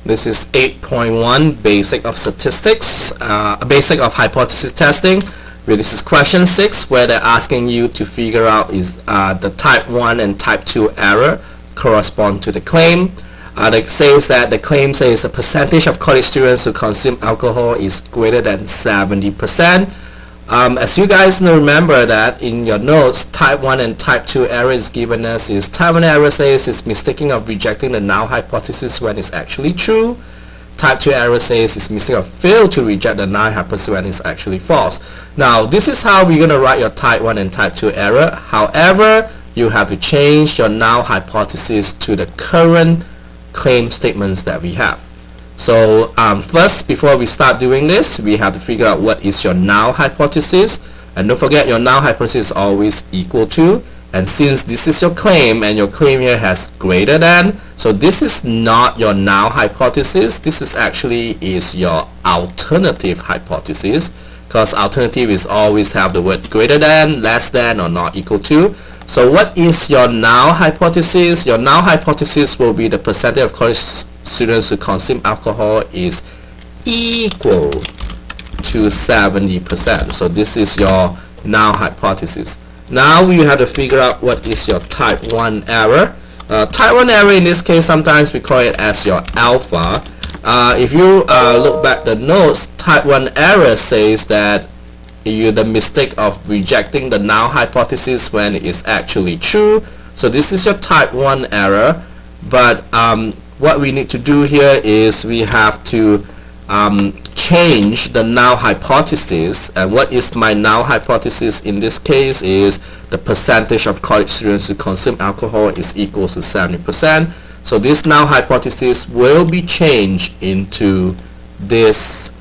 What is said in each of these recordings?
This is 8.1 Basic of Statistics, Basic of Hypothesis Testing, where this is question 6, where they're asking you to figure out is the type 1 and type 2 error correspond to the claim. It says that the claim says the percentage of college students who consume alcohol is greater than 70%. As you guys remember that in your notes, type 1 and type 2 error is given us is type 1 error says it's mistaking of rejecting the null hypothesis when it's actually true. Type 2 error says it's mistake of fail to reject the null hypothesis when it's actually false. Now this is how we're going to write your type 1 and type 2 error. However, you have to change your null hypothesis to the current claim statements that we have. So first, before we start doing this, we have to figure out what is your null hypothesis. And don't forget, your null hypothesis is always equal to. And since this is your claim, and your claim here has greater than, so this is not your null hypothesis. This is actually your alternative hypothesis, because alternative is always have the word greater than, less than, or not equal to. So what is your null hypothesis? Your null hypothesis will be the percentage of college students who consume alcohol is equal to 70%. So this is your null hypothesis. Now we have to figure out what is your type 1 error. Type 1 error in this case, sometimes we call it as your alpha. If you look back the notes, type 1 error says that the mistake of rejecting the null hypothesis when it is actually true. So this is your type 1 error. But what we need to do here is we have to change the null hypothesis. And what is my null hypothesis in this case is the percentage of college students who consume alcohol is equal to 70%. So this null hypothesis will be changed into this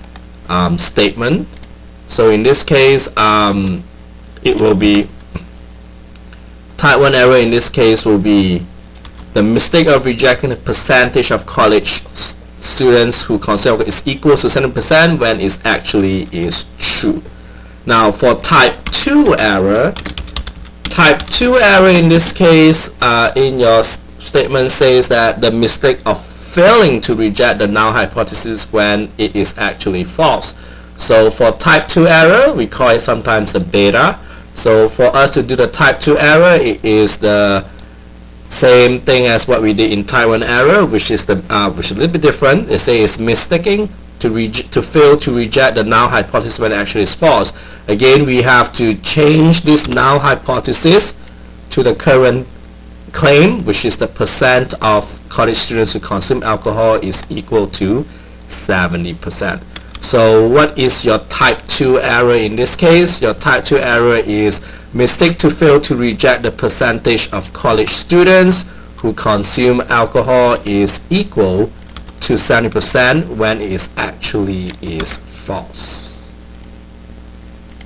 statement. So in this case, it will be type 1 error in this case will be the mistake of rejecting the percentage of college students who consume alcohol is equal to 70% when it actually is true. Now for type 2 error in this case, in your statement says that the mistake of failing to reject the null hypothesis when it is actually false. So for type 2 error, we call it sometimes the beta. So for us to do the type 2 error, it is the same thing as what we did in type 1 error, which is a little bit different. It says it's mistaking to fail to reject the null hypothesis when it actually is false. Again, we have to change this null hypothesis to the current claim, which is the percent of college students who consume alcohol is equal to 70%. So what is your type 2 error in this case? Your type 2 error is mistake to fail to reject the percentage of college students who consume alcohol is equal to 70% when it actually is false.